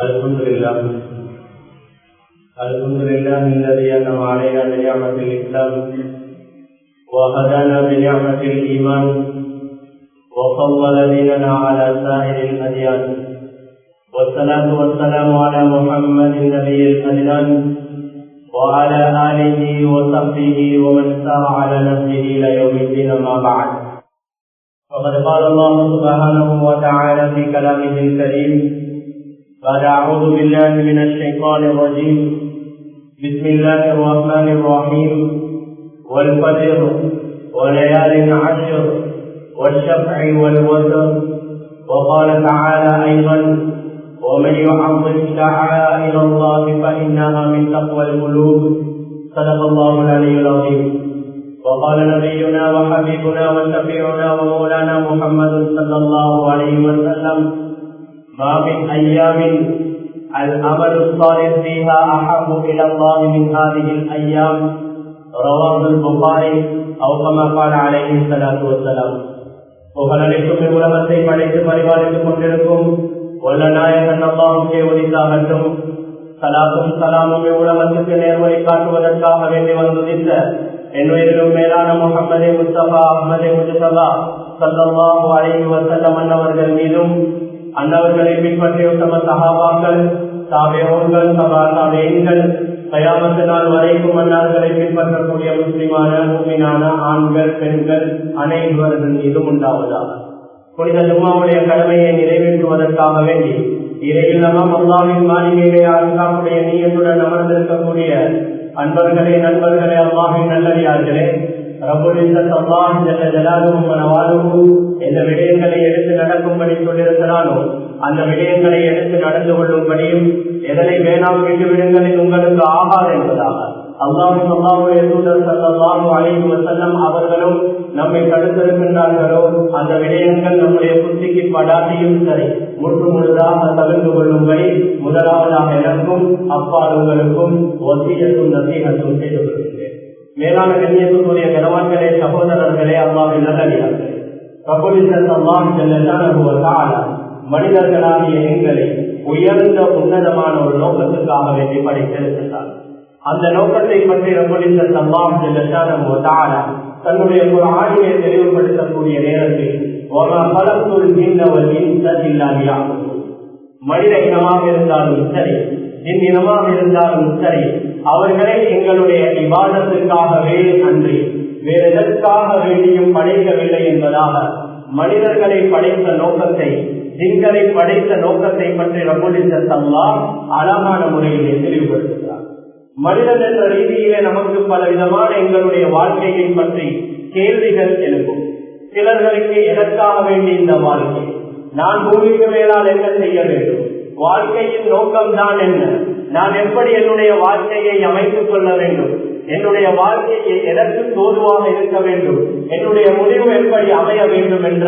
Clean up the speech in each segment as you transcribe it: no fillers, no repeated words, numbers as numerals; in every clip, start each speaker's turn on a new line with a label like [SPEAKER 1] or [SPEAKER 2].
[SPEAKER 1] الحمد لله الذي أنعم علينا بنعمة الإسلام وهدانا بنعمة الإيمان وفضل ديننا على سائر الأديان، والصلاة والسلام على محمد النبي الأدنان وعلى آله وصحبه ومن سار على نهجه إلى يوم الدين. ما بعد، فقد قال الله سبحانه وتعالى في كلامه الكريم بعد أعوذ بالله من الشيطان الرجيم: بسم الله الرحمن الرحيم: والفجر وليال عشر والشفع والوتر. وقال تعالى أيضا: ومن يعظم شعائر الله فإنها من تقوى القلوب. صدق الله العلي العظيم. وقال نبينا وحبيبنا وشفيعنا ومولانا محمد صلى الله عليه وسلم: ما من أيام العمل الصالح فيها أحب إلى الله من هذه الأيام. رواه البخاري أو كما قال عليه الصلاة والسلام. புகழனைக்கும் உலகத்தை படைத்து பரிபாலித்துக் கொண்டிருக்கும் வல்ல நாயகன் அல்லாஹ்வுக்கே உரித்தாகட்டும். சலாத்தும் சலாமும் உலகத்துக்கு நேர்வழி காட்டுவதற்காக வேண்டி வந்துதித்த என்னுயிரிலும் மேலான முஹம்மதே முஸ்தபா அஹ்மதே முஜ்தபா ஸல்லல்லாஹு அலைஹி வஸல்லம் அன்னவர்கள் மீதும், அன்னவர்களை பின்பற்றிய உத்தம சஹாபாக்கள், தாபிஊன்கள், தபா தாபிஈன்கள், கயாமத் நாள் வரைக்கும் அன்னார்களை பின்பற்றக்கூடிய முஸ்லிமான மூமினான ஆண்கள் பெண்கள் அனைவர்கள் மீதும் உண்டாவதாக. புனித ஜும்மாவுடைய கடமையை நிறைவேற்றுவதற்காக வேண்டி இறையில்லமா அல்லாஹ்வின் மாளிகையிலே அல்லாஹ்வுடைய நியத்துடன் அமர்ந்திருக்கக்கூடிய அன்பர்களே, நண்பர்களே, அல்லாஹ்வின் நல்லடியார்களே, ரப்புல் இஸ்ஸத் அல்லாஹ் ஜல்ல ஜலாலுஹு வ நவாலுஹு எந்த விடயங்களை எடுத்து நடக்கும்படி சொல்லியிருக்கிறானோ அந்த விடயங்களை எடுத்து நடந்து கொள்ளும்படியும், எதனை வேணாம் விட்டுவிடுங்களில் உங்களுக்கு ஆகாது என்பதாக அல்லாஹ்வுடைய தூதர் ஸல்லல்லாஹு அலைஹி வஸல்லம் அவர்களும் நம்மை தடுத்திருக்கின்றார்களோ அந்த விடயங்கள் நம்முடைய புத்திக்கு படாதையும் சரி முற்று முழுதாக தவிர்த்து கொள்ளும்படி முதலாவதாக எனக்கும் அப்பால் உங்களுக்கும் வசியத்தும் நசீஹத்தும் செய்து கொள்கின்றேன். மேலான கண்ணியத்துக்குரிய கனவான்களே, சகோதரர்களே, அல்லாஹ்வின் நல்லடியார்களே, ரப்புல் இஸ்ஸத் அல்லாஹ் ஜல்ல ஷானஹு வ தஆலா மனிதர்களாகிய எங்களை உயர்ந்த உன்னதமான ஒரு நோக்கத்துக்காக வேண்டி படைத்திருக்கிறார். அந்த நோக்கத்தை பற்றி ரப்புல் இஸ்ஸத் அல்லாஹ் ஜல்ல ஷானஹு வ தஆலா தன்னுடைய குர்ஆனிலே தெளிவுபடுத்தக்கூடிய நேரத்தில் வமா கலக்துல் ஜின்ன வல் இன்ஸ இல்லா லியஅபுதூன், மனித இனமாக இருந்தாலும் சரி, ஜின் இனமாக இருந்தாலும் சரி, அவர்களை எங்களுடைய இபாதத்துக்காகவே அன்றி வேறு எதற்காக வேண்டியும் படைக்கவில்லை என்பதாக மனிதர்களை படைத்த நோக்கத்தை, ஜின்களை படைத்த நோக்கத்தை பற்றி ரப்புல் இஸ்ஸத் அல்லாஹ் அழகான முறையிலே தெளிவுபடுத்துகிறார். மனிதன் என்ற ரீதியிலே நமக்கு பல விதமான எங்களுடைய வாழ்க்கையை பற்றி கேள்விகள் எழுப்பும். சிலர்களுக்கு எதற்காக வேண்டி இந்த வாழ்க்கை, நான் பூமிக்கு மேலால் என்ன செய்ய வேண்டும், வாழ்க்கையின் நோக்கம்தான் என்ன, நான் எப்படி என்னுடைய வாழ்க்கையை அமைத்துக் கொள்ள வேண்டும், என்னுடைய வாழ்க்கையை எதற்கு தோதுவாக இருக்க வேண்டும், என்னுடைய முடிவு எப்படி அமைய வேண்டும் என்ற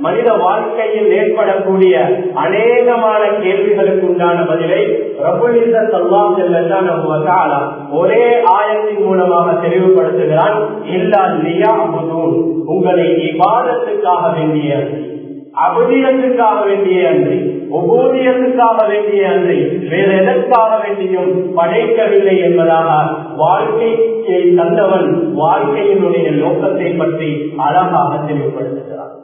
[SPEAKER 1] மனித வாழ்க்கையில் ஏற்படக்கூடிய அநேகமான கேள்விகளுக்கு உண்டான பதிலை ரப்புல் இஸ்ஸத் அல்லாஹ் ஜல்ல ஷானஹு வ தஆலா ஒரே ஆயத்தின் மூலமாக தெளிவுபடுத்துகிறான்: இல்லா லியஅபுதூன், உங்களை இபாதத்துக்காக வேண்டிய அபுதியத்துக்காக வேண்டிய அன்றி, உபூதியத்துக்காக வேண்டிய அன்றி வேறு எதற்காக வேண்டியும் படைக்கவில்லை என்பதாக வாழ்க்கையை தந்தவன் வாழ்க்கையினுடைய நோக்கத்தை பற்றி அழகாக தெளிவுபடுத்துகிறார்.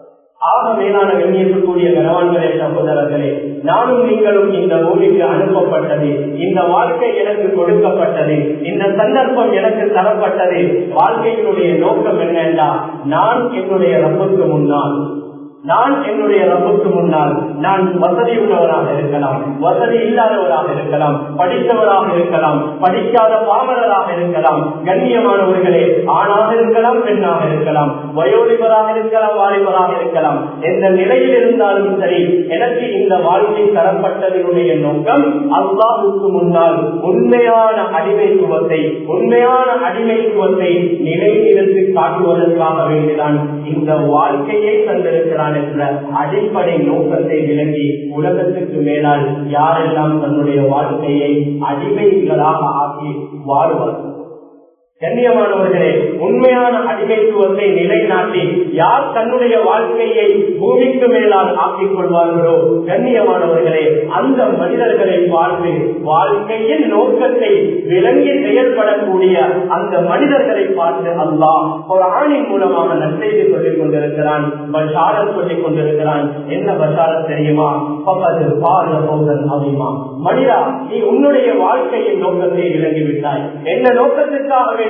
[SPEAKER 1] ஆக மேலான கண்ணியத்துக்குரிய கனவான்களே, சகோதரர்களே, நானும் நீங்களும் இந்த பூமிக்கு அனுப்பப்பட்டது, இந்த வாழ்க்கை எனக்கு கொடுக்கப்பட்டது, இந்த சந்தர்ப்பம் எனக்கு தரப்பட்டது. வாழ்க்கையினுடைய நோக்கம் என்னென்றா, நான் என்னுடைய ரப்புக்கு முன்னால் நான் வசதி உள்ளவராக இருக்கலாம், வசதி இல்லாதவராக இருக்கலாம், படித்தவராக இருக்கலாம், படிக்காத பாமரராக இருக்கலாம், கண்ணியமானவர்களே, ஆணாக இருக்கலாம், பெண்ணாக இருக்கலாம், வயோதிபராக இருக்கலாம், வாலிபராக இருக்கலாம், எந்த நிலையில் இருந்தாலும் சரி, எனக்கு இந்த வாழ்க்கை தரப்பட்டதனுடைய நோக்கம் அல்லாஹ்வுக்கு முன்னால் உண்மையான அடிமைத்துவத்தை நிலைநிறுத்தி காட்டுவதற்காக வேண்டிதான் இந்த வாழ்க்கையை தந்திருக்கிறான் என்ற அடிப்படை நோக்கத்தை விளங்கி உலகத்துக்கு மேலால் யாரெல்லாம் தன்னுடைய வாழ்க்கையை அடிமைகளாக ஆக்கி வாழ்வார்கள், கண்ணியமானவர்களே, உண்மையான அடிமைத்துவத்தை நிலைநாட்டி யார் தன்னுடைய வாழ்க்கையை பூமிக்கு மேலால் ஆக்கிக் கொள்வார்களோ, கண்ணியமானவர்களே, அந்த மனிதர்களை பார்த்து வாழ்க்கையின் நோக்கத்தை விளங்கி செயல்படக்கூடிய அந்த மனிதர்களை பார்த்து அல்லாஹ் குர்ஆனின் மூலமாக நற்செய்தி சொல்லிக் கொண்டிருக்கிறான், பஷாரத் சொல்லிக் கொண்டிருக்கிறான். என்ன பஷாரத் தெரியுமா? பக்கத்து பாத பௌதன் அதிகமா. மனிதா, நீ உன்னுடைய வாழ்க்கையின் நோக்கத்தை விளங்கிவிட்டாய். என்ன நோக்கத்திற்காக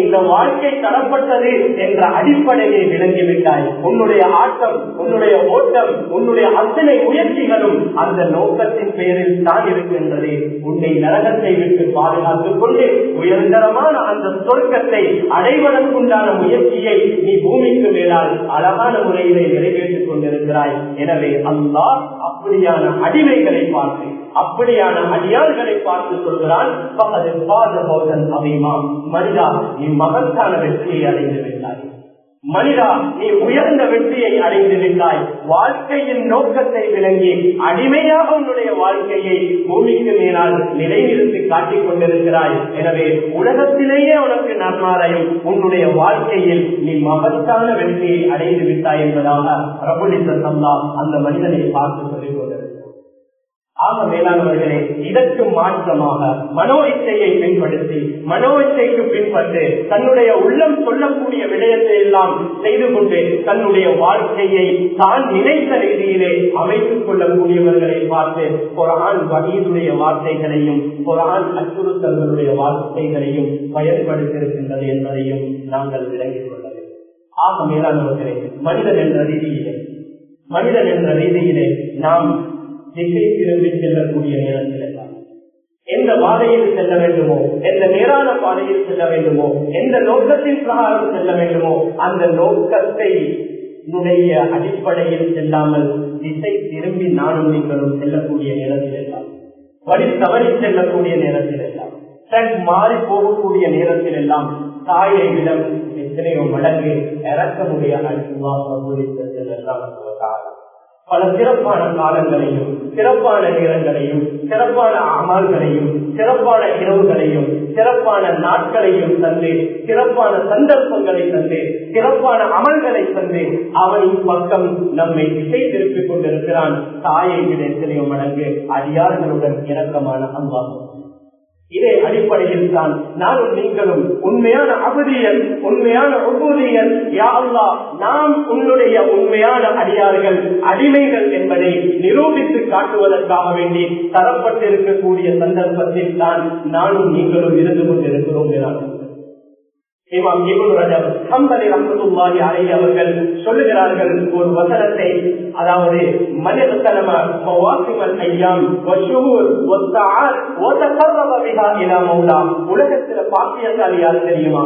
[SPEAKER 1] இந்த வாழ்க்கை தரப்பட்டது என்ற அடிப்படையை விளங்கிவிட்டாய். உன்னுடைய ஆட்டம், உன்னுடைய ஓட்டம், உன்னுடைய அத்தனை முயற்சிகளும் அந்த நோக்கத்தின் பெயரில் தான் இருக்கின்றது. உன்னை நரகத்தை விட்டு பாதுகாத்துக் கொண்டு உயர்தரமான அந்த சொர்க்கத்தை அடைவதற்குண்டான முயற்சியை நீ பூமிக்கு மேலால் அழகான முறையிலே நிறைவேற்றிக் கொண்டிருக்கிறாய். எனவே அல்லாஹ் அப்படியான அடிமைகளை பார்த்து, அப்படியான அடியார்களை பார்த்து சொல்கிறான், மனிதா, நீ மகத்தான வெற்றியை அடைந்து விட்டாய். மனிதா, நீ உயர்ந்த வெற்றியை அடைந்து விட்டாய். வாழ்க்கையின் நோக்கத்தை விளங்கி அடிமையாக உன்னுடைய வாழ்க்கையை பூமிக்கு மேலால் நிலைநிறுத்தி காட்டிக் கொண்டிருக்கிறாய். எனவே உலகத்திலேயே உனக்கு நன்மாரையும் உன்னுடைய வாழ்க்கையில் நீ மகத்தான வெற்றியை அடைந்து விட்டாய் என்பதாக ரப்புல் இஸ்ஸத் அல்லாஹ் அந்த மனிதனை பார்த்து சொல்லிக் கொண்டிருக்கிறார். ஆக மேலானவர்களே, இதற்கு மாற்றமாக மனோ இச்சையை பின்படுத்தி, மனோ இச்சைக்கு பின்பற்று தன்னுடைய உள்ளம் சொல்லக்கூடிய விடயத்தை எல்லாம் செய்து கொண்டு தன்னுடைய வாழ்க்கையை தான் நினைத்த ரீதியிலே அமைத்துக் கொள்ளக்கூடியவர்களை பார்த்து குர்ஆன் வஹீதுடைய வார்த்தைகளையும் குர்ஆன் அச்சுறுத்தல்களுடைய வார்த்தைகளையும் பயன்படுத்தியிருக்கின்றது என்பதையும் நாங்கள் விளங்கிக் கொள்ள வேண்டும். ஆக மேலானவர்களே, மனிதன் என்ற ரீதியிலே நாம் திசை திரும்பி செல்லக்கூடிய நேரத்தில் எல்லாம் எந்த பாதையில் செல்ல வேண்டுமோ, எந்த நேரான பாதையில் செல்ல வேண்டுமோ, எந்த நோக்கத்தின் பிரகாரம் செல்ல வேண்டுமோ, அந்த நோக்கத்தை அடிப்படையில் செல்லாமல் திசை திரும்பி நானும் நீங்களும் செல்லக்கூடிய நேரத்தில் எல்லாம், வழி தவறி செல்லக்கூடிய நேரத்தில் எல்லாம், ட்ரக் மாறி போகக்கூடிய நேரத்தில் எல்லாம் தாயை விடம் எத்தனையோ மடங்கு இறக்கமுடைய பல சிறப்பான காலங்களையும் சிறப்பான நேரங்களையும் சிறப்பான அமல்களையும் சிறப்பான இரவுகளையும் சிறப்பான நாட்களையும் தந்து சிறப்பான சந்தர்ப்பங்களை தந்து சிறப்பான அமல்களை தந்து அவனின் பக்கம் நம்மை திசை திருப்பிக் கொண்டிருக்கிறான். தாயை விட எத்தனையோ மடங்கு அடியார்களுடன் இறக்கமான அன்பாகும். இதே அடிப்படையில் தான் நானும் நீங்களும் உண்மையான அபதியல், உண்மையான உபூதியல், யா அல்லாஹ் நாம் உன்னுடைய உண்மையான அடியார்கள், அடிமைகள் என்பதை நிரூபித்து காட்டுவதற்காக வேண்டி தரப்பட்டிருக்கக்கூடிய சந்தர்ப்பத்தில் தான் நானும் நீங்களும் இருந்து கொண்டிருக்கிறோம். இமாம் இப்னு ரஜப் ஹம்பலி ரஹ்மத்துல்லாஹி அலைஹி அவர்கள் சொல்லுகிறார்கள் ஒரு வசனத்தை, அதாவது மனிதத்தனம மவாசிமல் ஐயாம் வஷூர் வஸ்ஸஆத் வதகர்ரப பிஹா இலா மௌலா. உலகத்துல பாக்கியசாலி யாரு தெரியுமா?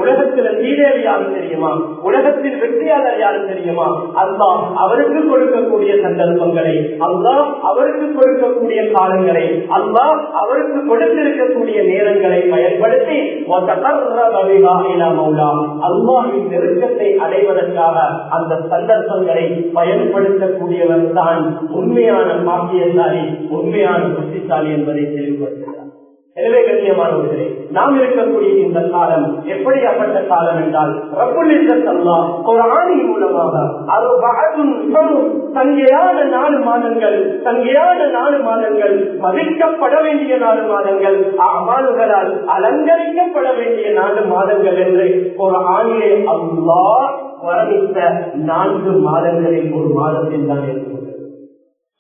[SPEAKER 1] உலகத்துல சீதேவி யாரு தெரியுமா? உலகத்தில் வெற்றியாளர் யாரு தெரியுமா? அல்லாஹ் அவருக்கு கொடுக்கக்கூடிய சந்தர்ப்பங்களை, அல்லாஹ் அவருக்கு கொடுக்கக்கூடிய காலங்களை, அல்லாஹ் அவருக்கு கொடுத்திருக்கக்கூடிய நேரங்களை பயன்படுத்தி அல்லாஹ்வின் நெருக்கத்தை அடைவதற்காக அந்த சந்தர்ப்பங்களை பயன்படுத்தக்கூடியவர் தான் உண்மையான பாக்கியசாலி, உண்மையான புத்திசாலி என்பதை தெளிவுபடுத்துகிறார். எனவே கண்ணியமானவர்களே, நாம் இருக்கக்கூடிய இந்த காலம் எப்படியாப்பட்ட காலம் என்றால், ரப்புல் இஸ்ஸத் அல்லாஹ் குர்ஆனின் மூலமாக சங்கையான 4 மாதங்கள், சங்கையான 4 மாதங்கள், மதிக்கப்பட வேண்டிய 4 மாதங்கள், அமல்களால் அலங்கரிக்கப்பட வேண்டிய 4 மாதங்கள் என்று குர்ஆனிலே அல்லாஹ் வர்ணித்த 4 மாதங்களில் ஒரு மாதத்தில் தான் இருக்கிறது.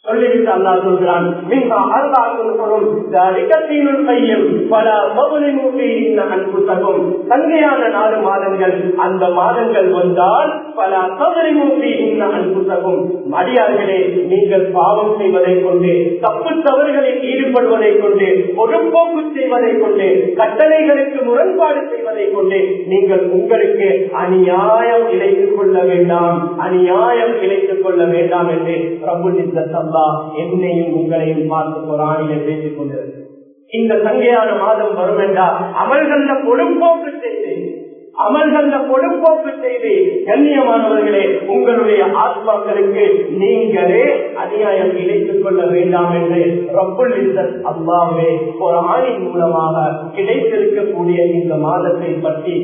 [SPEAKER 1] சொல்லிவிட்டு அல்லாஹ் சொல்கிறான், மின்ஹா அர்பாஅத்துன் ஹுரும் ذلك الدين القيم فلا تظلموا فيهن انفسكم. சங்கையான 4 மாதங்கள், அந்த மாதங்கள் வந்தால் فلا تظلموا فيهن انفسكم. அடியார்களே, நீங்கள் பாவம் செய்வதை கொண்டு, தப்பு தவறுகளில் ஈடுபடுவதை கொண்டு, பொறுப்போக்கு செய்வதை கொண்டு, கட்டளைகளுக்கு முரண்பாடு செய்வதை கொண்டு நீங்கள் உங்களுக்கு அநியாயம் இழைத்துக் கொள்ள வேண்டாம், அநியாயம் இழைத்துக் கொள்ள வேண்டாம் என்று ரப்புல் இஸ்ஸத் அல்லாஹ் என்னையும் உங்களையும் பார்த்து குர்ஆனிலே பேசிக் கொண்டிருக்கிறார். இந்த சங்கையான மாதம் வரும் என்றால் அமல்கள்ல பொறுப்போக்கு செய்து, அமல்கள் பொடுப்போக்கு செய்து கண்ணியமானவர்களே உங்களுடைய ஆத்மாக்களுக்கு நீங்களே அநியாயம் இணைத்துக் கொள்ள வேண்டாம் என்று ரப்புல் இஸ்ஸத் அல்லாஹ்வே குர்ஆனின் மூலமாக கிடைத்திருக்கக்கூடிய இந்த மாதத்தை பற்றி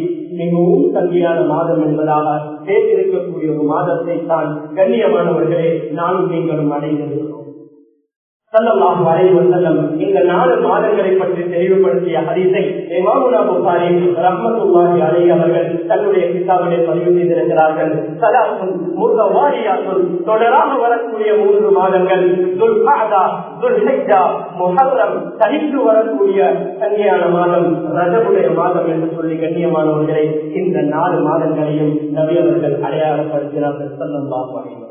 [SPEAKER 1] மிகவும் கல்வியான மாதம் என்பதாக பேசியிருக்கக்கூடிய ஒரு மாதத்தை தான் கண்ணியமானவர்களே நானும் நீங்களும் அடைந்திருக்கிறோம். ஸல்லல்லாஹு அலைஹி வஸல்லம் இந்த 4 மாதங்களை பற்றி தெளிவுபடுத்திய ஹதீஸை இமாமுனா புகாரி ரஹ்மத்துல்லாஹி அலைஹி அவர்கள் தன்னுடைய கிதாபிலே பதிவு செய்திருக்கிறார்கள். ஸலாத்துன் முத்தவாலியாத்துன், தொடராக வரக்கூடிய 3 மாதங்கள் துல்கஅதா, துல்ஹிஜ்ஜா, முஹர்ரம், தனித்து வரக்கூடிய கண்ணியமான மாதம் ரஜபுடைய மாதம் என்று சொல்லி கண்ணியமானவர்களை இந்த 4 மாதங்களையும் நபி அவர்கள் அடையாளப்படுத்தினார்கள். ஸல்லல்லாஹு அலைஹி வஸல்லம்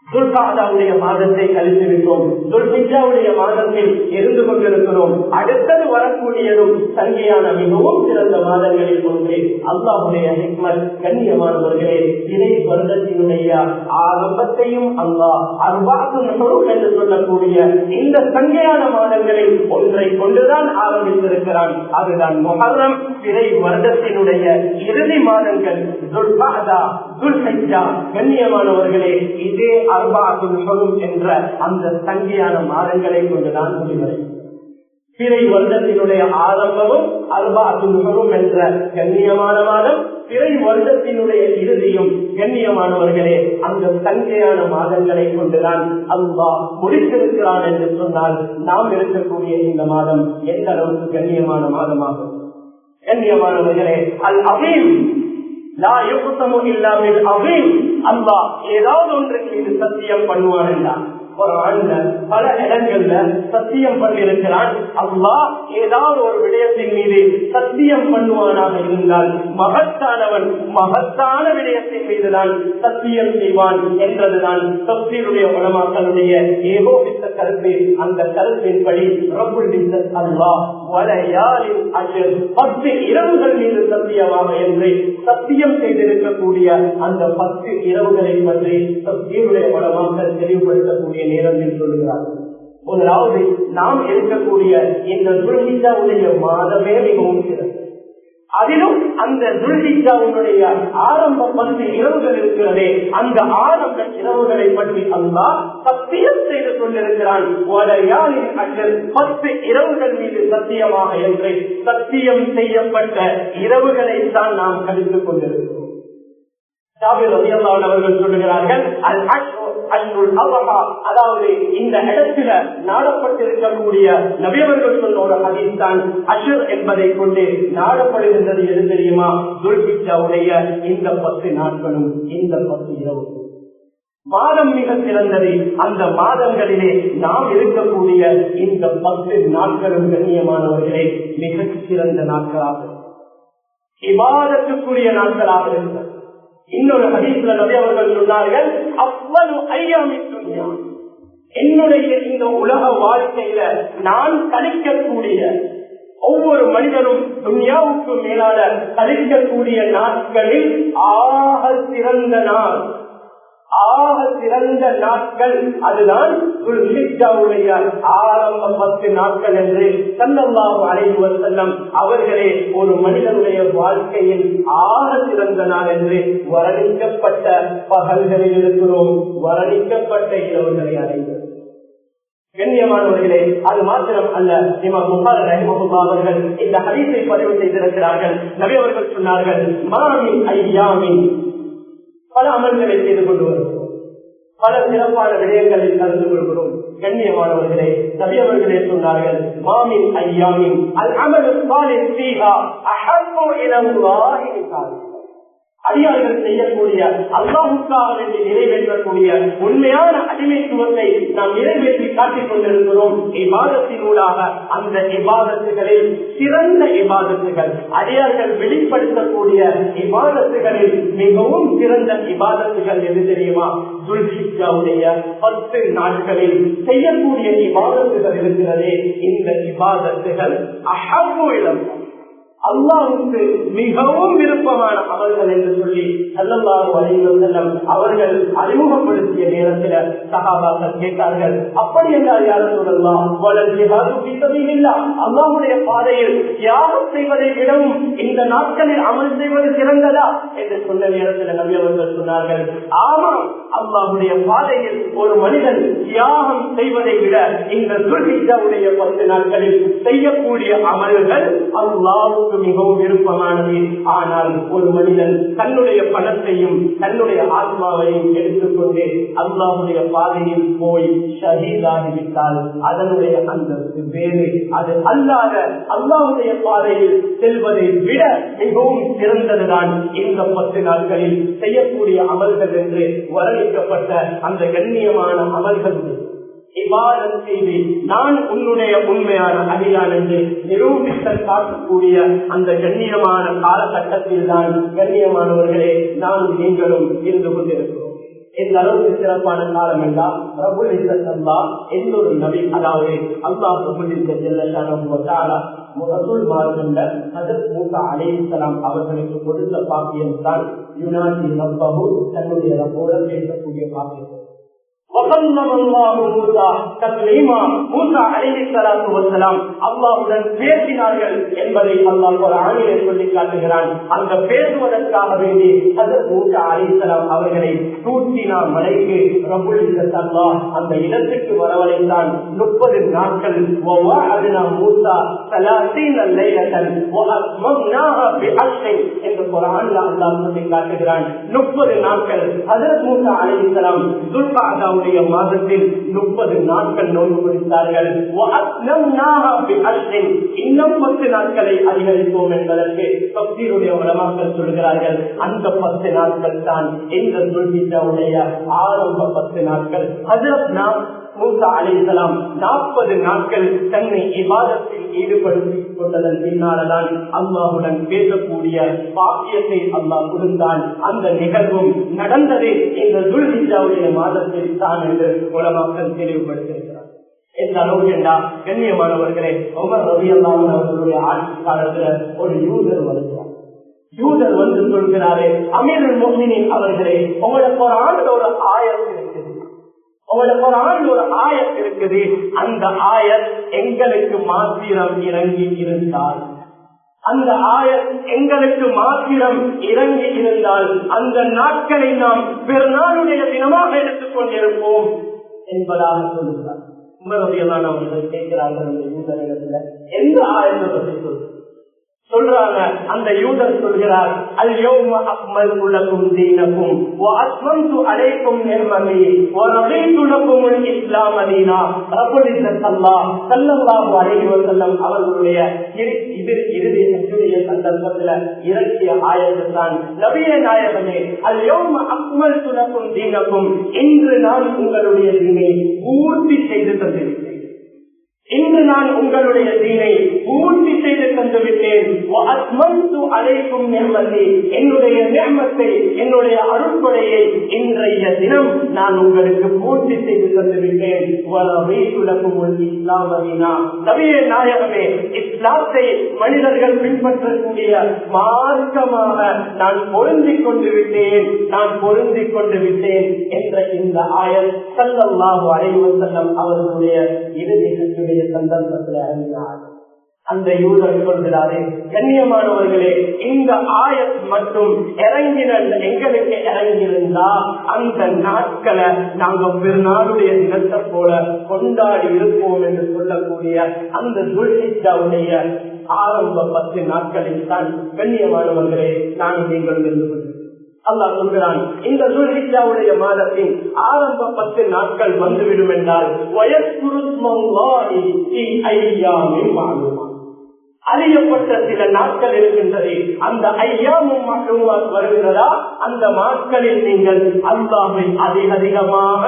[SPEAKER 1] துல்காதாவுடைய மாதத்தை கழித்து விட்டோம், துல்ஹிஜ்ஜாவுடைய மாதத்தில் இருந்து கொண்டிருக்கிறோம். அடுத்தது வரக்கூடியதும் சங்கையான மிகவும் சிறந்த மாதங்களில் ஒன்று. அல்லாஹுடைய ஹிக்மத் கண்ணியமானவர்களே, இறை வருடத்தினுடைய ஆரம்பத்தையும் அல்லாஹ் அர்பாத்துல் ஹுரூம் என்று சொல்லக்கூடிய இந்த சங்கையான மாதங்களில் ஒன்றை கொண்டுதான் ஆரம்பித்திருக்கிறான். அதுதான் முஹர்ரம். இறை வருடத்தினுடைய இறுதி மாதங்கள் துல்காதா, துல்ஹிஜ்ஜா. கண்ணியமானவர்களே, இதே அர்பாத்துல் ஹுரூம் என்ற அந்த சங்கையான மாதங்களை கொண்டுதான் முடிவடை. பிறை வருடத்தினுடைய ஆரம்பமும் அர்பாத்துல் ஹுரூம் என்ற கண்ணியமான மாதம், பிறை வருடத்தினுடைய இறுதியும் கண்ணியமானவர்களே அந்த சங்கையான மாதங்களை கொண்டுதான் அல்லாஹ் முடித்திருக்கிறான் என்று சொன்னால் நாம் இருக்கக்கூடிய இந்த மாதம் எந்த அளவுக்கு கண்ணியமான மாதமாகும். கண்ணியமானவர்களே, அல் அஸீம் லா யுக்ஸமு இல்லா பில் அஸீம். அல்லாஹ் ஏதாவது ஒன்றின் மீது சத்தியம் பண்ணுவான் என்றான். பல இடங்கள்ல சத்தியம் பண்ணிருக்கிறான். அல்லாஹ் ஏதாவது ஒரு விடயத்தின் மீது சத்தியம் பண்ணுவானாக இருந்தால் மகத்தானவன் மகத்தான விடயத்தின் மீதுதான் சத்தியம் செய்வான் என்றதுதான் தஃசீருடைய உலமாக்களுடைய ஏகோபித்த கருத்து. அந்த கருத்தின்படி ரப்புல் இஸ்ஸத் அல்லாஹ் வலயாலின் அஜர் 10 இரவுகள் மீது சத்தியமாக என்று சத்தியம் செய்திருக்கக்கூடிய அந்த 10 இரவுகளை பற்றி தஃசீருடைய உலமாக்கள் தெளிவுபடுத்தக்கூடிய நேரத்தில் சொல்லுகிறார்கள். முதலாவது, நாம் இருக்கக்கூடிய இந்த துல்ஹிஜ்ஜாவுடைய மாதமே மிகவும் சிறந்தது. அதிலும் அந்த துல்ஹிஜ்ஜாவுடைய ஆரம்ப 10 இரவுகள் இருக்கிறதே, அந்த ஆரம்ப இரவுகளை பற்றி அல்லாஹ் சத்தியம் செய்து கொண்டிருக்கிறான். 10 இரவுகள் மீது சத்தியமாக என்று சத்தியம் செய்யப்பட்ட இரவுகளை தான் நாம் கழித்துக் கொண்டிருக்கிறோம். அவர்கள் சொல்லுகிறார்கள், அதாவது இந்த இடத்துல நாடப்பட்டிருக்கக்கூடிய நபியவர்கள் சொன்ன ஒரு ஹதீஸ் தான் அஷ்ர் என்பதை கொண்டு நாடப்படுகின்றது. எது தெரியுமா? துல்ஹிஜ்ஜாவுடைய இந்த 10 நாட்களும் இந்த 10 இரவுகள். மாதம் மிக சிறந்தது. அந்த மாதங்களிலே நாம் இருக்கக்கூடிய இந்த 10 நாட்களும் கண்ணியமானவர்களே மிக சிறந்த நாட்களாக, இபாதத்துக்குரிய நாட்களாக இருக்கிறது. இன்னொரு ஹதீஸ்ல நபி அவர்கள் சொன்னார்கள், அவ்வளவு ஐயாமின் துன்யா, என்னுடைய இந்த உலக வாழ்க்கையில நான் கழிக்கக்கூடிய ஒவ்வொரு மனிதனும் துன்யாவுக்கு மேலான கழிக்கக்கூடிய நாட்களில் ஆக சிறந்த நாள், ஆக சிறந்த நாட்கள் அதுதான் துல்ஹிஜ்ஜாவுடைய ஆரம்ப 10 நாட்கள் என்று ஸல்லல்லாஹு அலைஹி வஸல்லம் அவர்களே ஒரு மனிதனுடைய வாழ்க்கையில் ஆக சிறந்த நாள் என்று வர்ணிக்கப்பட்ட பகல்களில் இருக்கிறோம், வர்ணிக்கப்பட்ட இரவுகளை அடைந்தோம். கண்ணியமானவர்களே, அது மாத்திரம் அல்ல, இமாம் புகாரி ரஹிமஹுல்லாஹ் அவர்கள் இந்த ஹதீஸை பதிவு செய்திருக்கிறார்கள். நபி அவர்கள் சொன்னார்கள், மாமின் ஐயாமின், பல அமல்களை செய்து கொண்டு வருகிறோம், பல சிறப்பான விடயங்களில் கலந்து கொள்கிறோம். கண்ணியமானவர்களே, நபி அவர்களே சொன்னார்கள், மாமின் ஐயாமின் அல் அமலு ஸாலிஹ் ஃபீஹா அஹப்பு இலல்லாஹி மின் அடியார்கள் செய்யக்கூடிய அல்லாஹ்வுக்காக வேண்டி நிறைவேற்றக்கூடிய உண்மையான அடிமைத்துவத்தை நாம் நிறைவேற்றி காட்டிக் கொண்டிருக்கிறோம். இபாதத்தினூடாக அந்த இபாதத்துகளில் சிறந்த இபாதத்துகள், அடியார்கள் வெளிப்படுத்தக்கூடிய இபாதத்துகளில் மிகவும் சிறந்த இபாதத்துகள் எது தெரியுமா? துல்ஹிஜ்ஜாவுடைய 10 நாட்களில் செய்யக்கூடிய இபாதத்துகள் இருக்கிறதே, இந்த இபாதத்துகள் அஹப்பு இலல்லாஹ், அல்லாஹ்வுக்கு மிகவும் விருப்பமான அமல்கள் என்று சொல்லி ஸல்லல்லாஹு அலைஹி வஸல்லம் அவர்கள் அறிமுகப்படுத்திய நேரத்தில் சஹாபாக்கள் கேட்டார்கள், அப்படி என்றால் யா ரசூலல்லாஹ் வலல் ஜிஹாது ஃபீ சபீலில்லாஹ், அல்லாஹ்வுடைய பாதையில் தியாகம் செய்வதை விடவும் இந்த நாட்களில் அமல் செய்வது சிறந்ததா என்று சொன்ன நேரத்தில் நபி அவர்கள் சொன்னார்கள், ஆமாம், அல்லாஹ்வுடைய பாதையில் ஒரு மனிதன் தியாகம் செய்வதை விட இந்த துல்ஹிஜ்ஜாவுடைய 10 நாட்களில் செய்யக்கூடிய அமல்கள் அல்லாஹ்வுக்கு மிகவும் விருப்பமானது. ஆனால் ஒரு மனிதன் தன்னுடைய பணத்தையும் தன்னுடைய ஆத்மாவையும் எடுத்துக்கொண்டு அல்லாஹ்வுடைய பாதையில் போய் ஷஹீதாகிவிட்டால் அதனுடைய அந்தஸ்து வேறு. அது அல்லாத அல்லாஹ்வுடைய பாதையில் செல்வதை விட மிகவும் சிறந்ததுதான் இந்த 10 நாட்களில் செய்யக்கூடிய அமல்கள் என்று வர்ணிக்கப்பட்ட அந்த கண்ணியமான அமல்கள். இபாதத் செய்து நான் உன்னுடைய உண்மையான அடியான் என்று நிரூபித்தல் காட்டக்கூடிய அந்த கண்ணியமான காலகட்டத்தில் தான் கண்ணியமானவர்களே நான் நீங்களும் இருந்து கொண்டிருக்கிறோம். இந்த அளவுக்கு சிறப்பான காலம் என்றால் ரப்புல் இஸ்ஸத் அல்லாஹ் எந்த ஒரு நபி, அதாவது அல்லாஹ் ரப்புல் இஸ்ஸத் ஜல்லஷானஹு வ தஆலா ரசூல்மார்கள்ல ஹஜ்ரத் மூஸா அலைஹிஸ்ஸலாம் அவர்களுக்கு கொடுத்த பாக்கியம் தான் யுனாதி ரப்பஹு, தன்னுடைய ரப்போடு பேசக்கூடிய பாக்கியம். அல்லாஹ்வுடன் பேசினார்கள் என்பதை அல்லாஹ் குர்ஆனிலே சொல்லி காட்டுகிறான். அந்த பேசுவதற்காக வேண்டி ஹஜ்ரத் மூஸா அலைஹிஸ்ஸலாம் அவர்களை தூத்தினா மலைக்கு ரப்புல் இஸ்ஸத் அல்லாஹ் அந்த இடத்துக்கு வரவழைத்தான். 30 நாட்கள் வஅஅத்னா மூஸா 30 லைலத்தன் வஅத்மம்னாஹா பிஅஷ்ரின் என்று குர்ஆனில் அல்லாஹ் சொல்லி காட்டுகிறான். 30 நாட்கள் ஹஜ்ரத் மூஸா அலைஹிஸ்ஸலாம் துல்காதா மாதத்தில் 30 நாட்கள் நோன்பு பிடித்தார்கள். இன்னும் 10 நாட்களை அதிகரிப்போம் என்பதற்கு தஃசீருடைய உலமாக்கள் சொல்கிறார்கள். அந்த 10 நாட்கள் தான் இந்த துல்ஹிஜ்ஜாவுடைய ஆரம்ப 10 நாட்கள். ஹஜ்ரத் மூஸா அலைஹிஸ்ஸலாம் 40 நாட்கள் தன்னை இபாதத்தில் ஈடுபடுத்திக் கொண்டதன் பின்னால்தான் அல்லாஹ்வுடன் பேசக்கூடிய பாக்கியத்தை அல்லாஹ் கொடுத்தான். அந்த நிகழ்வும் நடந்தது இந்த துல்ஹிஜ்ஜாவுடைய மாதத்தில் தான் என்று உலமாக்கள் தெளிவுபடுத்தியிருக்கிறார். எந்த அளவுக்கு என்றால் கண்ணியமானவர்களே, உமர் ரலியல்லாஹு அன்ஹு அவர்களுடைய ஆட்சி காலத்தில் ஒரு யூதர் வருகிறார். யூதர் வந்து சொல்கிறாரே, அமீருல் முஃமினீன் அவர்களே, உங்களுக்கு ஒரு ஆண்டு ஒரு ஆயத்து இருக்குது, உங்களுக்கு ஒரு ஆண்டு ஒரு ஆயத் இருக்குது, அந்த ஆயத் எங்களுக்கு மாத்திரம் இறங்கி இருந்தால், அந்த ஆயத் எங்களுக்கு மாத்திரம் இறங்கி இருந்தால் அந்த நாட்களை நாம் பெருநாளுடைய தினமாக எடுத்துக் கொண்டிருப்போம் என்பதாக சொல்லுகிறார். உமர் ரலியல்லாஹு அன்ஹு அவர்கள் கேட்கிறார்கள், அந்த யூதரிடத்துல எந்த ஆயத்தை பற்றி சொல்றாங்க. அந்த யூதர் சொல்கிறார், அல்யௌம அக்மல்து லக்கும் தீனக்கும் வ அத்மம்து அலைக்கும் நிஅமதி வ ரதீது லக்குமுல் இஸ்லாம் தீனா. ரப்புல் இஸ்ஸத் அல்லாஹ் ஸல்லல்லாஹு அலைஹி வஸல்லம் அவர்களுடைய இறுதி ஹஜ்ஜுடைய சந்தர்ப்பத்தில் இறக்கிய ஆயத்து தான், நபியே நாயகமே, அல்யௌம அக்மல்து லக்கும் தீனக்கும், இன்று நான் உங்களுடைய தீனை பூர்த்தி செய்து தந்திருக்கிறேன், இன்று நான் உங்களுடைய தீனை பூர்த்தி செய்து தந்துவிட்டேன். என்னுடைய நிஅமத்தை, என்னுடைய அருட்கொடையை இன்றைய தினம் நான் உங்களுக்கு பூர்த்தி செய்து தந்துவிட்டேன். நபியே நாயகமே, இஸ்லாத்தை மனிதர்கள் பின்பற்றக்கூடிய மார்க்கமாக நான் பொருந்திக் கொண்டு விட்டேன், நான் பொருந்திக் கொண்டு விட்டேன் என்ற இந்த ஆயத் ஸல்லல்லாஹு அலைஹி வஸல்லம் அவர்களுடைய இறுதி ஹஜ்ஜுடைய சந்தர்ப்பத்தில் அறிந்தார். அந்த யூதர் சொல்கிறாரே, கண்ணியமானவர்களே, இந்த ஆயத் மட்டும் எங்களுக்கு இறங்கியிருந்தா அந்த நாட்களை நாங்கள் பெருநாளுடைய தினத்தை போல கொண்டாடி இருப்போம் என்று சொல்லக்கூடிய அந்த துல்ஹிஜ்ஜாவுடைய ஆரம்ப 10 நாட்களில் தான் கண்ணியமானவர்களே நான் நீங்கள் இருந்து கொள்கிறேன். அல்லாஹ் சொல்கிறான், இந்த துல்ஹிஜ்ஜாவுடைய மாதத்தின் ஆரம்ப 10 நாட்கள் வந்துவிடும் என்றால் அறியப்பட்ட சில நாட்கள் இருக்கின்றது. அந்த ஐயாமும் மஹ்லூமாத் வருகிறதா, அந்த நாட்களில் நீங்கள் அல்லாஹ்வை அதிகமாக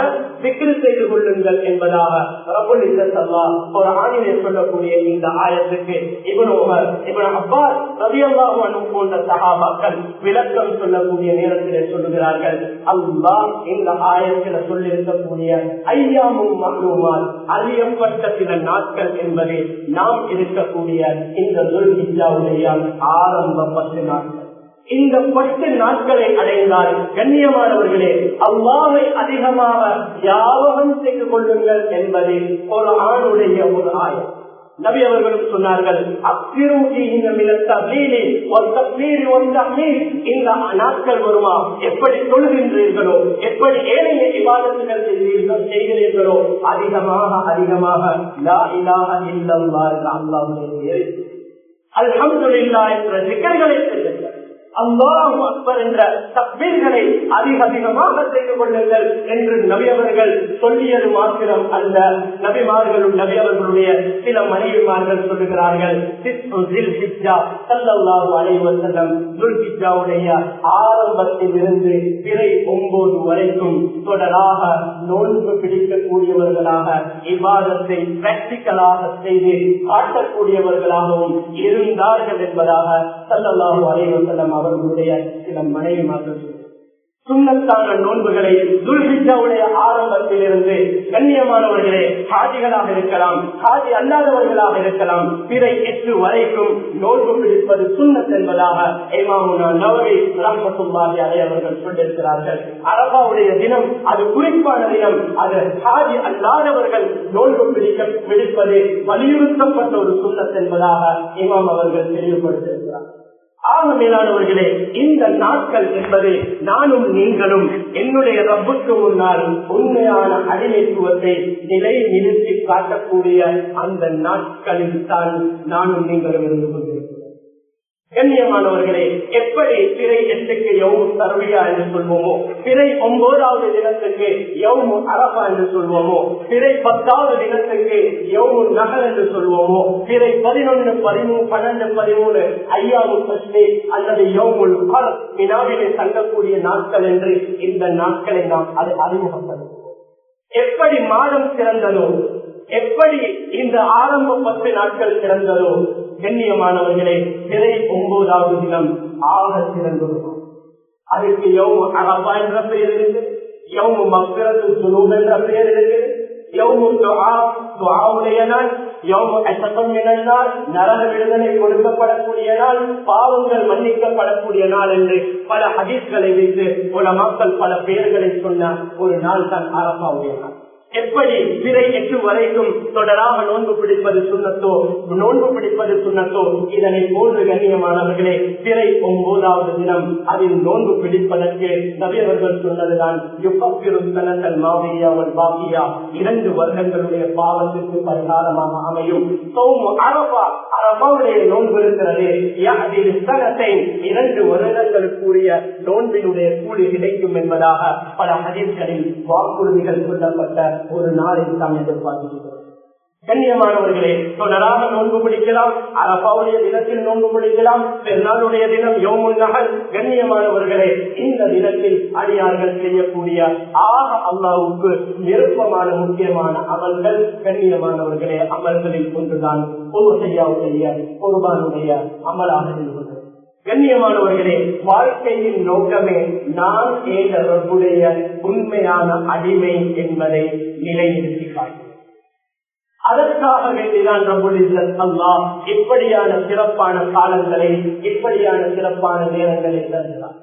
[SPEAKER 1] திக்ர் செய்து கொள்ளுங்கள் என்பதாக ரப்புல் இஸ்ஸத் அல்லாஹ் குர்ஆனிலே சொல்லக்கூடிய இந்த ஆயத்துக்கு இப்னு உமர், இப்னு அப்பாஸ் ரலியல்லாஹு அன்ஹு போன்ற சஹாபாக்கள் விளக்கம் சொல்லக்கூடிய நேரத்திலே சொல்லுகிறார்கள், அல்லாஹ் இந்த ஆயத்தில் சொல்லியிருக்கக்கூடிய ஐயாமும் மஹ்லூமாத் அறியப்பட்ட சில நாட்கள் என்பது நாம் இருக்கக்கூடிய இந்த துல்ஹிஜ்ஜாவுடைய ஆரம்ப 10 நாட்கள். இந்த 10 நாட்களை அடைந்தால் கண்ணியமானவர்களே அல்லாஹ்வை அதிகமாக ஞாபகம் செய்து கொள்ளுங்கள் என்பது குர்ஆனுடைய ஒரு ஆயத். நபி அவர்களும் சொன்னார்கள், இந்த நாட்கள் வருமா, எப்படி தொழுகின்றீர்களோ, எப்படி ஏனைய இபாதத்துகள் செய்கிறீர்களோ அதிகமாக லா இலாஹ இல்லல்லாஹ் என்ற அல்லாஹ்வுடைய அல்ஹம்துலில்லாஹ் என்ற திக்ர்களை செய்யுங்கள், அல்லாஹு அக்பர் என்ற தக்பீர்களை அதிகமாக செய்து கொள்ளுங்கள் என்று நபி அவர்கள் சொல்லியது மாத்திரம் அல்ல, நபி அவர்களுடைய சில மனைவிமார்கள் சொல்லுகிறார்கள், ஆரம்பத்தில் இருந்து பிறை 9 வரைக்கும் தொடராக நோன்பு பிடிக்கக்கூடியவர்களாக இபாதத்தை பிராக்டிக்கலாக செய்து காட்டக்கூடியவர்களாகவும் இருந்தார்கள் என்பதாக ஸல்லல்லாஹு அலைஹி வஸல்லம் அவர்களுடைய சில மனைவிமார்கள் சுன்னத்தான நோன்புகளை துல்ஹிஜ்ஜாவுடைய ஆரம்பத்தில் இருந்து கண்ணியமானவர்களே ஹாஜிகளாக இருக்கலாம், ஹாஜி அல்லாதவர்களாக இருக்கலாம், பிறை 8 வரைக்கும் நோன்பு பிடிப்பது சுன்னத் என்பதாக இமாமுனா நவவி ரஹ்மத்துல்லாஹி அலைஹி அவர்கள் சொல்லியிருக்கிறார்கள். அரபாவுடைய தினம் அது குறிப்பான தினம், அது ஹாஜி அல்லாதவர்கள் நோன்பு பிடிப்பது வலியுறுத்தப்பட்ட ஒரு சுன்னத் என்பதாக இமாம் அவர்கள் தெளிவுபடுத்தியிருக்கிறார். ஆக மேலானவர்களே, இந்த நாட்கள் என்பது நானும் நீங்களும் என்னுடைய ரப்புக்கு முன்னால் உண்மையான அடிமைத்துவத்தை நிலை நிறுத்தி காட்டக்கூடிய அந்த நாட்களில் தான் நானும் நீங்களும் இருந்து கொண்டிருக்கிறோம். கண்ணியமானவர்களே, எப்படி பிறை 8க்கு யௌமு தர்வியா என்று சொல்வோமோ, பிறை 9வது தினத்துக்கு யௌமு அரபா என்று சொல்வோமோ, பிறை 10வது தினத்துக்கு யௌமு நஹர் என்று சொல்வோமோ, பிறை 11, 12, 13 ஐயாமு தஸ்ரீக் அல்லது யௌமுல் கர் வினாவிலே தங்கக்கூடிய நாட்கள் என்று இந்த நாட்களை நாம் அது அறிமுகப்படுத்துவோம். எப்படி மாதம் சிறந்ததோ, எப்படி இந்த ஆரம்ப 10 நாட்கள் சிறந்ததோ, கண்ணியமானவர்களே பிறை 9வது தினம் ஆக சிறந்தது. அதுக்கு யௌமு அரபா என்ற பெயர் இருக்கு, யௌமு மக்ஃபிரத்து ஸுனூப் என்ற பெயர் இருக்கு, யௌமு துஆவுடைய நாள், யௌமு அஸ்ஸகம் மினன் நாள், நரக விடுதலை கொடுக்கப்படக்கூடிய நாள், பாவங்கள் மன்னிக்கப்படக்கூடிய நாள் என்று பல ஹதீஸ்களை வைத்து உலமாக்கள் பல பெயர்களை சொன்ன ஒரு நாள் தான் அரபாவுடைய நாள். எப்படி பிறை 8 வரைக்கும் தொடராக நோன்பு பிடிப்பது சுன்னத்தோ இதனை போன்று கண்ணியமானவர்களே பிறை 9வது தினம் அதில் நோன்பு பிடிப்பதற்கு நபியவர்கள் சொன்னதுதான் 2 வருடங்களுடைய பாவத்திற்கு பரிகாரமாக அமையும். அரபாவுடைய நோன்பு இருக்கிறது, 2 வருடங்களுக்குரிய நோன்பினுடைய கூலி கிடைக்கும் என்பதாக பல ஹதீஸ்களில் வாக்குறுதிகள் சொல்லப்பட்ட ஒரு நாளில் தான் எதிர்பார்க்கிறோம். கண்ணியமானவர்களே, தொடராக நோன்பு பிடிக்கலாம், அரபாவுடைய தினத்தில் நோன்பு பிடிக்கலாம், பெருநாளுடைய தினம் யௌமுன் நஹர். கண்ணியமானவர்களே, இந்த தினத்தில் அடியார்கள் செய்யக்கூடிய அல்லாஹ்வுக்கு விருப்பமான முக்கியமான அமல்கள் கண்ணியமானவர்களே அமல்களில் ஒன்றுதான் குர்பானுடைய அமலாக இருந்தது. கண்ணியமானவர்களே, வாழ்க்கையின் நோக்கமே நான் ரப்புடைய உண்மையான அடிமை என்பதை நிலைநிறுத்தி காட்டுகிறேன். அதற்காக வேண்டிதான் ரப்புல் இஸ்ஸத் அல்லாஹ் இப்படியான சிறப்பான காலங்களை, இப்படியான சிறப்பான நேரங்களை தருகிறார்.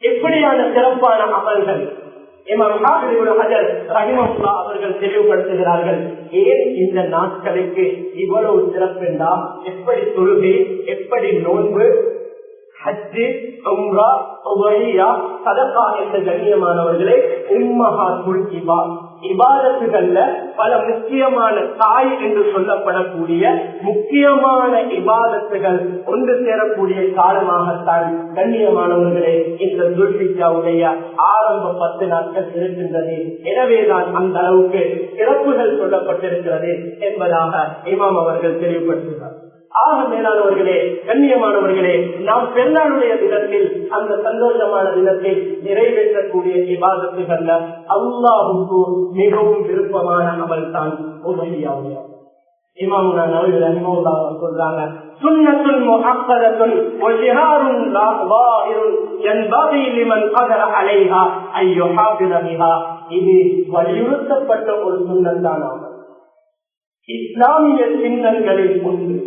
[SPEAKER 1] இப்படியான சிறப்பான அமல்கள் இமாம் ஹாஃபிஸ் இப்னு ஹஜர் ரஹிமஹுல்லாஹ் அவர்கள் தெளிவுபடுத்துகிறார்கள். ஏன் இந்த நாட்களுக்கு இவ்வளவு சிறப்பென்றா, எப்படி தொழுகை, எப்படி நோன்பு, ஹஜ்ஜு, உம்ரா, உபஹியா, சதகா என்ற கண்ணியமானவர்களே உம்மஹாத்துல் இபாதத்துகள்ல பல முக்கியமான தாய் என்று சொல்லப்படக்கூடிய முக்கியமான இபாதத்துகள் ஒன்று சேரக்கூடிய காலமாகத்தான் கண்ணியமானவர்களே இந்த துல்ஹிஜ்ஜாவுடைய ஆரம்ப 10 நாட்கள் இருக்கின்றது. எனவேதான் அந்த அளவுக்கு சிறப்புகள் சொல்லப்பட்டிருக்கிறது என்பதாக இமாம் அவர்கள் தெளிவுபடுத்துகிறார். ஆக மேலானவர்களே, கண்ணியமானவர்களே, நாம் பெருநாளுடைய தினத்தில், அந்த சந்தோஷமான தினத்தில் நிறைவேற்றக்கூடிய இபாதத்துகள்ல அல்லாஹ்வுக்கு மிகவும் விருப்பமான அமல் தான் உதவியாகும். இமாமுனா நவவி ரஹிமஹுல்லாஹ் சொல்றாங்க, சுன்னத்துல் முஅக்கதத்துன் வ ஜிஹாருன் லாஹிருன் யன்பகி லிமன் கதர அலைஹா அய்யுஹாஃபிஸ பிஹா. இது வலியுறுத்தப்பட்ட ஒரு சுன்னத்தான் ஆகும். இஸ்லாமிய சின்னங்களில் ஒன்று.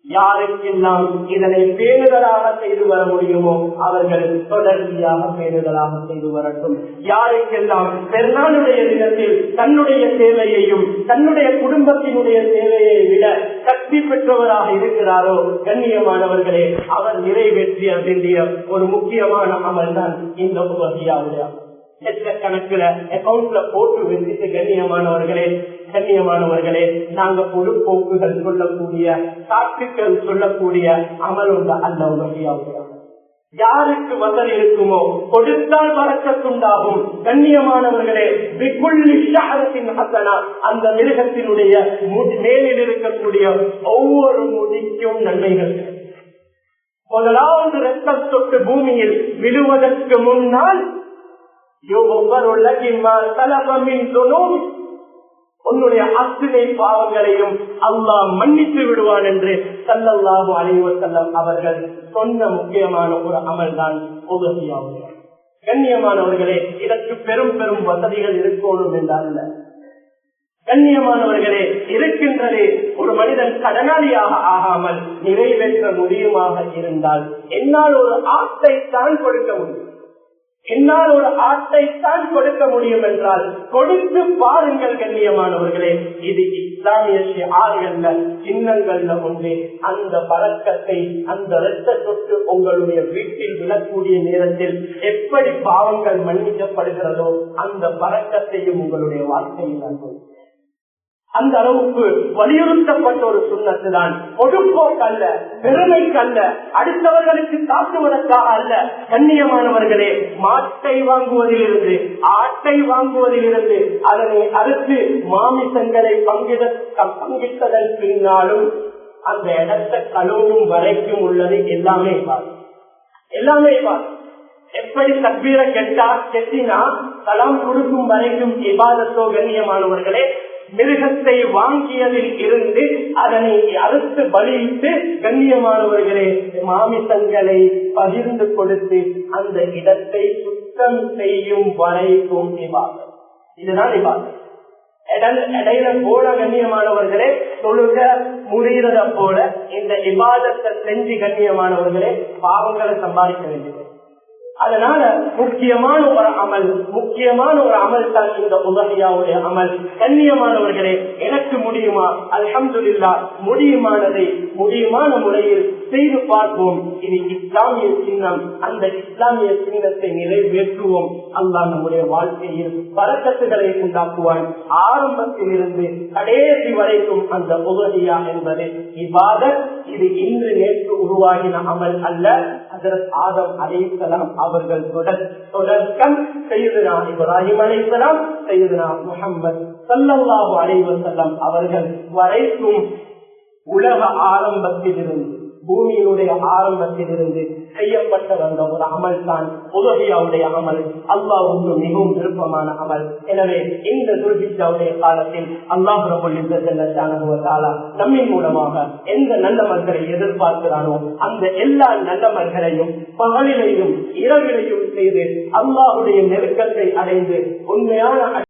[SPEAKER 1] யாருக்கெல்லாம் இதனை பேணுதலாக செய்து வர முடியுமோ அவர்கள் தொடர்ச்சியாக பேணுதலாக செய்து வரட்டும். யாருக்கெல்லாம் பெருநாளுடைய தினத்தில் தன்னுடைய சேவையையும் தன்னுடைய குடும்பத்தினுடைய சேவையை விட சக்தி பெற்றவராக இருக்கிறாரோ, கண்ணியமானவர்களே, அவர் நிறைவேற்றிய வேண்டிய ஒரு முக்கியமான அமல் தான் இந்த உபஹியாவுடைய லட்சக்கணக்கில் அக்கௌண்ட்ல போட்டு வச்சுட்டு கண்ணியமானவர்களே, நாங்க பொதுப்போக்குகள் சொல்லக்கூடிய சாட்சிகள் சொல்லக்கூடிய அமல் உண்டு அல்ல உதவியாவுடைய. யாருக்கு வசதி இருக்குமோ கொடுத்தால் வரக்கத்துண்டாகும். கண்ணியமானவர்களே, அந்த மிருகத்தினுடைய மேலில் இருக்கக்கூடிய ஒவ்வொரு முடிக்கும் நன்மைகள். முதலாவது ரத்தம் தொட்டு பூமியில் விழுவதற்கு முன்னால் உன்னுடைய அத்தனை பாவங்களையும் அல்லாஹ் மன்னித்து விடுவான் என்று ஸல்லல்லாஹு அலைஹி வஸல்லம் அவர்கள் சொன்ன முக்கியமான ஒரு அமல் தான் உதவியாகும். கண்ணியமானவர்களே, இதற்கு பெரும் பெரும் வசதிகள் இருக்கணும் என்றல்ல. கண்ணியமானவர்களே, இருக்கின்றதே ஒரு மனிதன் கடனாளியாக ஆகாமல் நிறைவேற்ற முடியுமாக இருந்தால் என்னால் ஒரு ஆட்டை தான் கொடுக்க முடியும். என்னால் ஒரு ஆட்டை தான் கொடுக்க முடியும் என்றால் கொடுத்து பாருங்கள். கண்ணியமானவர்களே, இது இஸ்லாமிய ஷிஆர்கள்ல சின்னங்கள்ல ஒன்று. அந்த பழக்கத்தை, அந்த இரத்த தொட்டு உங்களுடைய வீட்டில் விழக்கூடிய நேரத்தில் எப்படி பாவங்கள் மன்னிக்கப்படுகிறதோ அந்த பழக்கத்தையும் உங்களுடைய வாழ்க்கையில் அனுபவம். அந்த அளவுக்கு வலியுறுத்தப்பட்ட ஒரு சுன்னத்து தான். பொதுப்போக்கல்ல, பெருமைக்கல்ல, அடுத்தவர்களுக்கு தாக்குவதற்காக அல்ல. கண்ணியமானவர்களே, மாட்டை வாங்குவதிலிருந்து, ஆட்டை வாங்குவதிலிருந்து, அதனை அறுத்து மாமிசங்களை பங்கிட்டதன் பின்னாலும் அந்த இடத்தை கழுவும் வரைக்கும் உள்ளது எல்லாமே எப்படி தக்பீரை கெட்டினா சலாம் கொடுக்கும் வரைக்கும் இபாதத்தோ. கண்ணியமானவர்களே, மிருகத்தை வாங்கியதில் இருந்து அதனை அறுத்து பலியிட்டு கண்ணியமானவர்களே மாமிசங்களை பகிர்ந்து கொடுத்து அந்த இடத்தை சுத்தம் செய்யும் வரைக்கும் இபாதத். இதுதான் இபாதத். இடையில போல கண்ணியமானவர்களே தொழுக முடிகிறத போல இந்த இபாதத்தை செஞ்சு கண்ணியமானவர்களே பாவங்களை சம்பாதிக்க வேண்டியது. அதனால முக்கியமான ஒரு அமல் தான் இந்த உதவியாவுடைய அமல். கண்ணியமானவர்களே, எனக்கு முடியுமா? அல்ஹம்துலில்லாஹ், முடியுமான முறையில் செய்து பார்ப்போம். இது இஸ்லாமிய சின்னம். அந்த இஸ்லாமிய சின்னத்தை நிறைவேற்றுவோம். அல்லாஹ் நம்முடைய வாழ்க்கையில் பரக்கத்துகளை உண்டாக்குவான். ஆரம்பத்தில் இருந்து கடைசி வரைக்கும் அந்த உதவியா என்பது இபாதத். இது இன்று நேற்று உருவாகின அமல் அல்ல. ஹஜ்ரத் ஆதம் அலைஹிஸ்ஸலாம் அவர்கள் தொடக்கம் சையதுனா இப்ராஹிம் அலைஹிஸ்ஸலாம், சையதுனா முஹம்மது ஸல்லல்லாஹு அலைஹி வஸல்லம் அவர்கள் வரைக்கும் உலக ஆரம்பத்திலிருந்து, பூமியினுடைய ஆரம்பத்திலிருந்து செய்யப்பட்ட வந்த ஒரு அமல் தான் உதவியாவுடைய அமல். அல்லாஹ்வுக்கு மிகவும் விருப்பமான அமல். எனவே இந்த துல்ஹிஜ்ஜாவுடைய காலத்தில் அல்லாஹ் ரப்பல் இஸ்ஸத் ஜல்லல்லாஹு வ தஆலா நம்மின் மூலமாக எந்த நல்லமல்களை எதிர்பார்க்கிறானோ அந்த எல்லா நல்லமல்களையும் பகலிலையும் இரவிலையும் செய்து அல்லாஹ்வுடைய நெருக்கத்தை அடைந்து உண்மையான